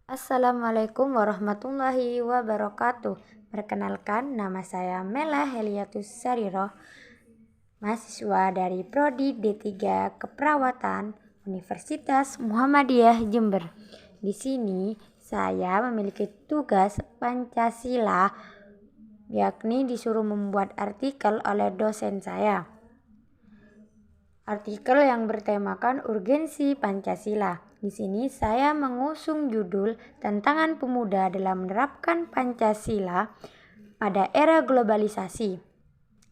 Assalamualaikum warahmatullahi wabarakatuh. Perkenalkan, nama saya Mela Heliatus Sariroh, mahasiswa dari Prodi D3 Keperawatan Universitas Muhammadiyah Jember. Di sini saya memiliki tugas Pancasila, yakni disuruh membuat artikel oleh dosen saya. Artikel yang bertemakan urgensi Pancasila. Di sini saya mengusung judul Tantangan Pemuda dalam Menerapkan Pancasila pada Era Globalisasi.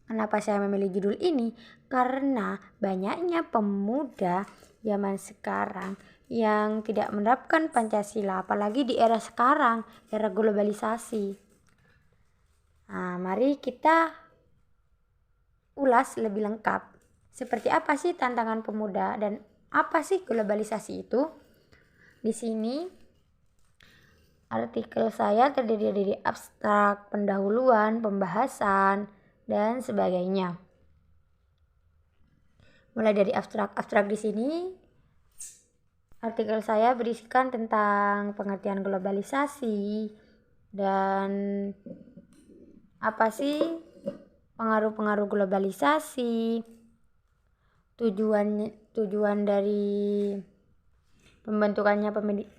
Kenapa saya memilih judul ini? Karena banyaknya pemuda zaman sekarang yang tidak menerapkan Pancasila, apalagi di era sekarang, era globalisasi. Nah, mari kita ulas lebih lengkap. Seperti apa sih tantangan pemuda dan apa sih globalisasi itu? Di sini artikel saya terdiri dari abstrak, pendahuluan, pembahasan, dan sebagainya. Mulai dari abstrak di sini, artikel saya berisikan tentang pengertian globalisasi dan apa sih pengaruh-pengaruh globalisasi, tujuan dari pembentukannya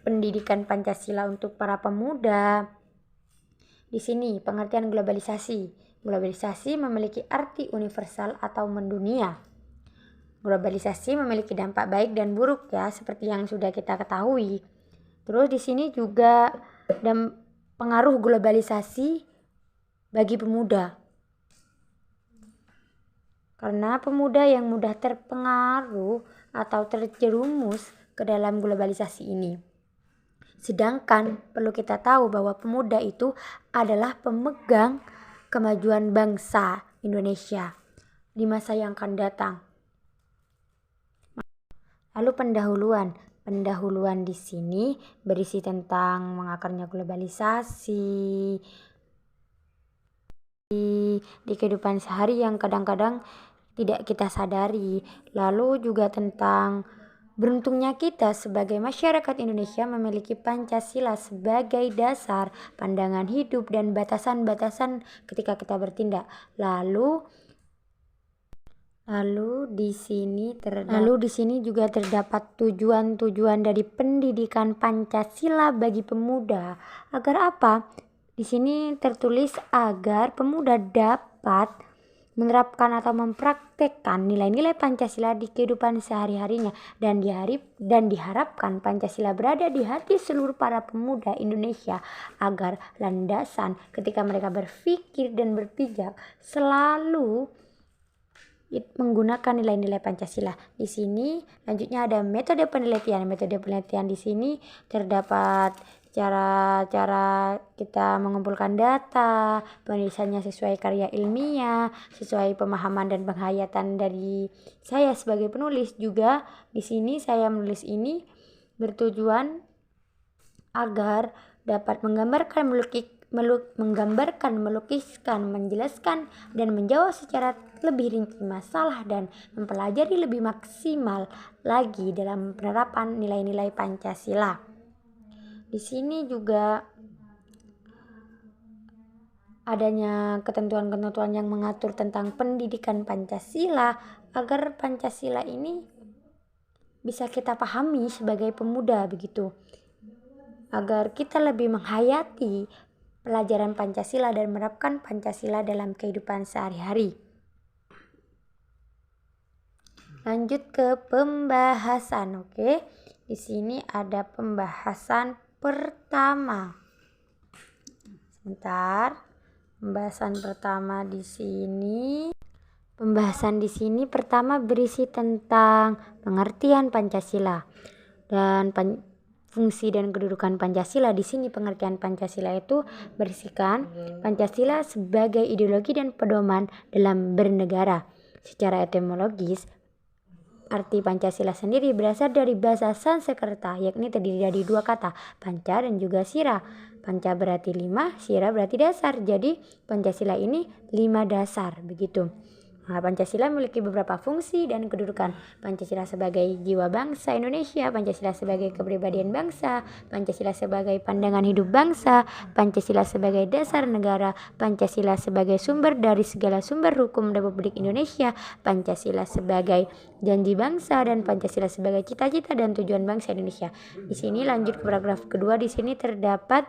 pendidikan Pancasila untuk para pemuda. Di sini pengertian globalisasi. Globalisasi memiliki arti universal atau mendunia. Globalisasi memiliki dampak baik dan buruk ya, seperti yang sudah kita ketahui. Terus di sini juga pengaruh globalisasi bagi pemuda. Karena pemuda yang mudah terpengaruh atau terjerumus ke dalam globalisasi ini. Sedangkan perlu kita tahu bahwa pemuda itu adalah pemegang kemajuan bangsa Indonesia di masa yang akan datang. Lalu pendahuluan. Pendahuluan di sini berisi tentang mengakarnya globalisasi di kehidupan sehari yang kadang-kadang tidak kita sadari. Lalu juga tentang beruntungnya kita sebagai masyarakat Indonesia memiliki Pancasila sebagai dasar pandangan hidup dan batasan-batasan ketika kita bertindak. Lalu di sini juga terdapat tujuan-tujuan dari pendidikan Pancasila bagi pemuda. Agar apa? Di sini tertulis agar pemuda dapat menerapkan atau mempraktekkan nilai-nilai Pancasila di kehidupan sehari-harinya dan diharapkan Pancasila berada di hati seluruh para pemuda Indonesia agar landasan ketika mereka berpikir dan berpijak selalu menggunakan nilai-nilai Pancasila. Di sini lanjutnya ada metode penelitian. Metode penelitian di sini terdapat cara-cara kita mengumpulkan data, penulisannya sesuai karya ilmiah, sesuai pemahaman dan penghayatan dari saya sebagai penulis. Juga di sini saya menulis ini bertujuan agar dapat menggambarkan, melukiskan, menjelaskan, dan menjawab secara lebih rinci masalah dan mempelajari lebih maksimal lagi dalam penerapan nilai-nilai Pancasila. Di sini juga adanya ketentuan-ketentuan yang mengatur tentang pendidikan Pancasila agar Pancasila ini bisa kita pahami sebagai pemuda begitu. Agar kita lebih menghayati pelajaran Pancasila dan menerapkan Pancasila dalam kehidupan sehari-hari. Lanjut ke pembahasan, oke? Di sini ada pembahasan pertama. Sebentar. Pembahasan di sini pertama berisi tentang pengertian Pancasila dan fungsi dan kedudukan Pancasila. Di sini pengertian Pancasila itu berisikan Pancasila sebagai ideologi dan pedoman dalam bernegara. Secara etimologis, arti Pancasila sendiri berasal dari bahasa Sanskerta, yakni terdiri dari dua kata, panca dan juga sila. Panca berarti 5, sila berarti dasar. Jadi Pancasila ini 5 dasar begitu. Nah, Pancasila memiliki beberapa fungsi dan kedudukan. Pancasila sebagai jiwa bangsa Indonesia, Pancasila sebagai kepribadian bangsa, Pancasila sebagai pandangan hidup bangsa, Pancasila sebagai dasar negara, Pancasila sebagai sumber dari segala sumber hukum Republik Indonesia, Pancasila sebagai janji bangsa, dan Pancasila sebagai cita-cita dan tujuan bangsa Indonesia. Di sini lanjut ke paragraf kedua. Di sini terdapat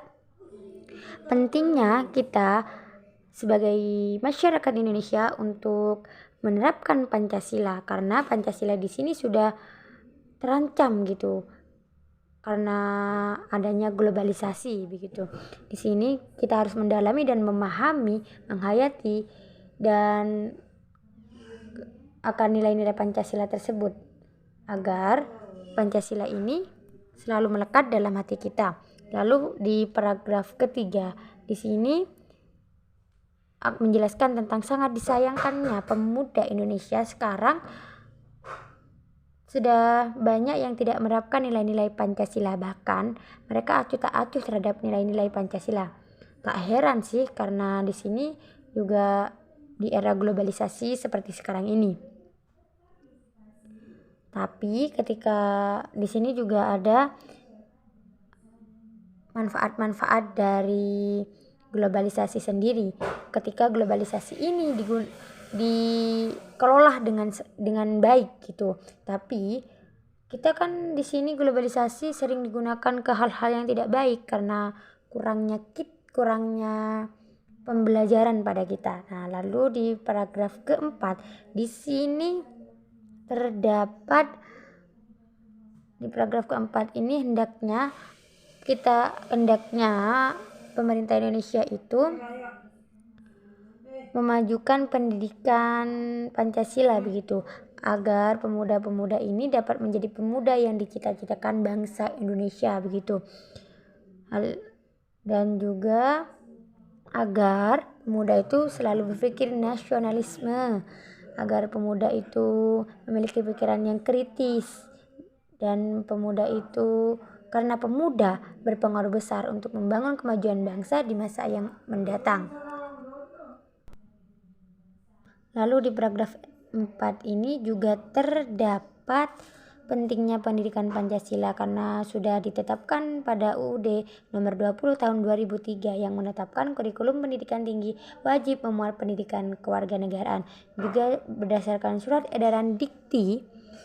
pentingnya kita sebagai masyarakat Indonesia untuk menerapkan Pancasila, karena Pancasila di sini sudah terancam gitu karena adanya globalisasi begitu. Di sini kita harus mendalami dan memahami, menghayati dan akan nilai-nilai Pancasila tersebut agar Pancasila ini selalu melekat dalam hati kita. Lalu di paragraf ketiga di sini menjelaskan tentang sangat disayangkannya pemuda Indonesia sekarang sudah banyak yang tidak menerapkan nilai-nilai Pancasila, bahkan mereka acuh tak acuh terhadap nilai-nilai Pancasila. Tak heran sih, karena di sini juga di era globalisasi seperti sekarang ini. Tapi ketika di sini juga ada manfaat-manfaat dari globalisasi sendiri. Ketika globalisasi ini dikelola dengan baik gitu. Tapi kita kan di sini globalisasi sering digunakan ke hal-hal yang tidak baik karena kurangnya pembelajaran pada kita. Nah, lalu di paragraf keempat di sini terdapat di paragraf keempat ini hendaknya pemerintah Indonesia itu memajukan pendidikan Pancasila begitu, agar pemuda-pemuda ini dapat menjadi pemuda yang dicita-citakan bangsa Indonesia begitu. Dan juga agar pemuda itu selalu berpikir nasionalisme, agar pemuda itu memiliki pikiran yang kritis, dan pemuda itu karena pemuda berpengaruh besar untuk membangun kemajuan bangsa di masa yang mendatang. Lalu di paragraf 4 ini juga terdapat pentingnya pendidikan Pancasila karena sudah ditetapkan pada UUD nomor 20 tahun 2003 yang menetapkan kurikulum pendidikan tinggi wajib memuat pendidikan kewarganegaraan. Juga berdasarkan surat edaran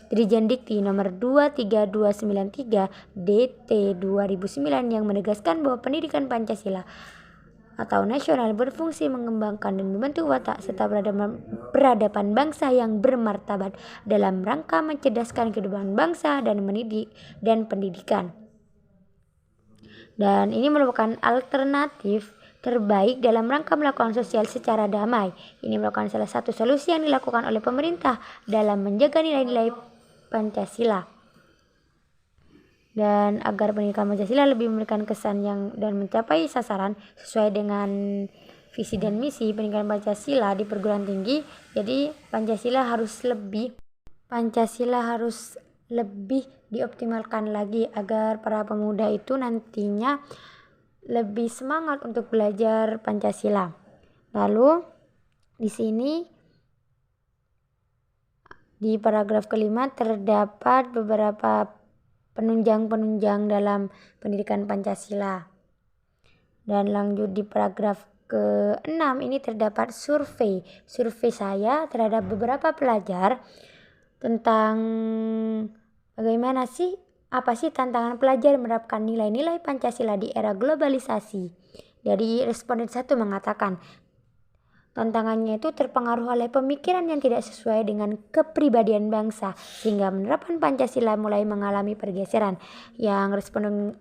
Dirjen Dikti nomor 23293 DT 2009 yang menegaskan bahwa pendidikan Pancasila atau nasional berfungsi mengembangkan dan membentuk watak serta peradaban bangsa yang bermartabat dalam rangka mencerdaskan kehidupan bangsa dan pendidikan. Dan ini merupakan alternatif terbaik dalam rangka melakukan sosial secara damai. Ini merupakan salah satu solusi yang dilakukan oleh pemerintah dalam menjaga nilai-nilai Pancasila. Dan agar pendidikan Pancasila lebih memberikan kesan dan mencapai sasaran sesuai dengan visi dan misi pendidikan Pancasila di perguruan tinggi. Jadi Pancasila harus lebih dioptimalkan lagi agar para pemuda itu nantinya lebih semangat untuk belajar Pancasila. Lalu di sini di paragraf kelima terdapat beberapa penunjang dalam pendidikan Pancasila. Dan lanjut di paragraf ke-6 ini terdapat survei saya terhadap beberapa pelajar tentang apa sih tantangan pelajar menerapkan nilai-nilai Pancasila di era globalisasi. Dari responden 1 mengatakan tantangannya itu terpengaruh oleh pemikiran yang tidak sesuai dengan kepribadian bangsa, sehingga penerapan Pancasila mulai mengalami pergeseran. Yang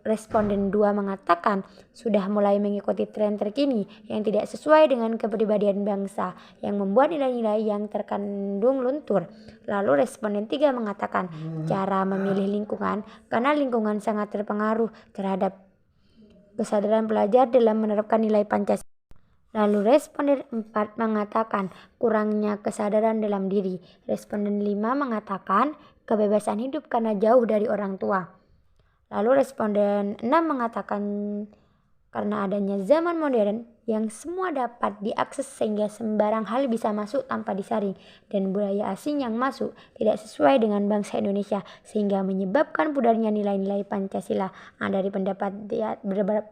responden 2 mengatakan sudah mulai mengikuti tren terkini yang tidak sesuai dengan kepribadian bangsa, yang membuat nilai-nilai yang terkandung luntur. Lalu responden 3 mengatakan cara memilih lingkungan, karena lingkungan sangat terpengaruh terhadap kesadaran pelajar dalam menerapkan nilai Pancasila. Lalu responden 4 mengatakan kurangnya kesadaran dalam diri. Responden 5 mengatakan kebebasan hidup karena jauh dari orang tua. Lalu responden 6 mengatakan karena adanya zaman modern yang semua dapat diakses sehingga sembarang hal bisa masuk tanpa disaring, dan budaya asing yang masuk tidak sesuai dengan bangsa Indonesia sehingga menyebabkan pudarnya nilai-nilai Pancasila. Dari pendapat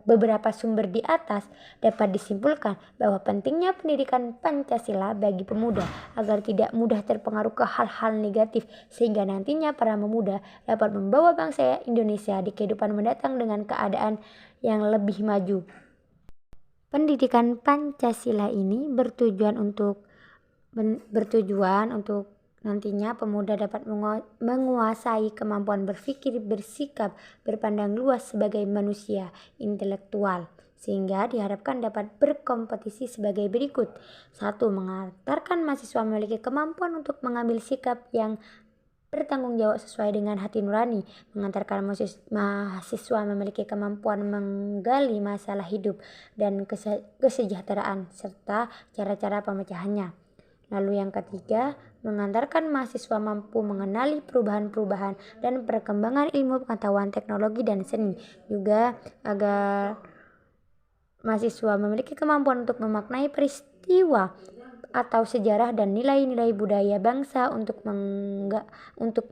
beberapa sumber di atas dapat disimpulkan bahwa pentingnya pendidikan Pancasila bagi pemuda agar tidak mudah terpengaruh ke hal-hal negatif sehingga nantinya para pemuda dapat membawa bangsa Indonesia di kehidupan mendatang dengan keadaan yang lebih maju. Pendidikan Pancasila ini bertujuan untuk nantinya pemuda dapat menguasai kemampuan berpikir, bersikap, berpandang luas sebagai manusia intelektual, sehingga diharapkan dapat berkompetisi sebagai berikut. 1. Mengantarkan mahasiswa memiliki kemampuan untuk mengambil sikap yang bertanggung jawab sesuai dengan hati nurani, mengantarkan mahasiswa memiliki kemampuan menggali masalah hidup dan kesejahteraan serta cara-cara pemecahannya. Lalu yang ketiga, mengantarkan mahasiswa mampu mengenali perubahan-perubahan dan perkembangan ilmu pengetahuan, teknologi, dan seni. Juga agar mahasiswa memiliki kemampuan untuk memaknai peristiwa atau sejarah dan nilai-nilai budaya bangsa untuk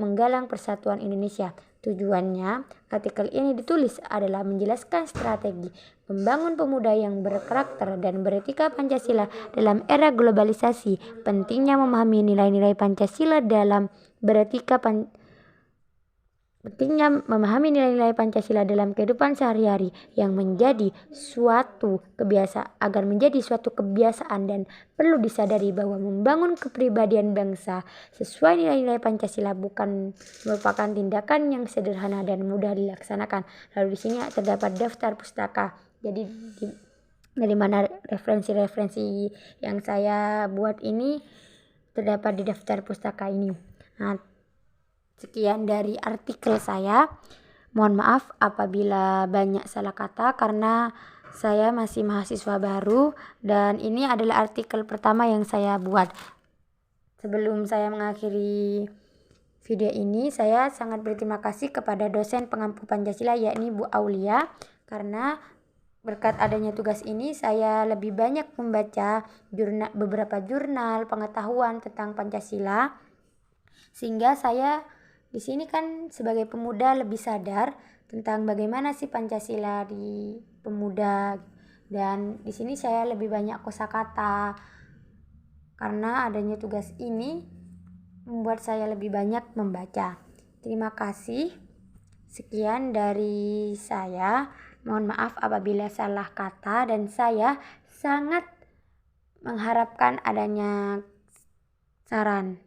menggalang persatuan Indonesia. Tujuannya, artikel ini ditulis adalah menjelaskan strategi membangun pemuda yang berkarakter dan beretika Pancasila dalam era globalisasi. Pentingnya memahami nilai-nilai Pancasila dalam dalam kehidupan sehari-hari yang menjadi suatu kebiasaan dan perlu disadari bahwa membangun kepribadian bangsa sesuai nilai-nilai Pancasila bukan merupakan tindakan yang sederhana dan mudah dilaksanakan. Lalu di sini terdapat daftar pustaka. Jadi dari mana referensi-referensi yang saya buat ini terdapat di daftar pustaka ini. Sekian dari artikel saya. Mohon maaf apabila banyak salah kata karena saya masih mahasiswa baru dan ini adalah artikel pertama yang saya buat. Sebelum saya mengakhiri video ini, saya sangat berterima kasih kepada dosen pengampu Pancasila yakni Bu Aulia, karena berkat adanya tugas ini saya lebih banyak membaca beberapa jurnal pengetahuan tentang Pancasila, sehingga saya di sini kan sebagai pemuda lebih sadar tentang bagaimana sih Pancasila di pemuda, dan di sini saya lebih banyak kosakata karena adanya tugas ini membuat saya lebih banyak membaca. Terima kasih. Sekian dari saya. Mohon maaf apabila salah kata dan saya sangat mengharapkan adanya saran.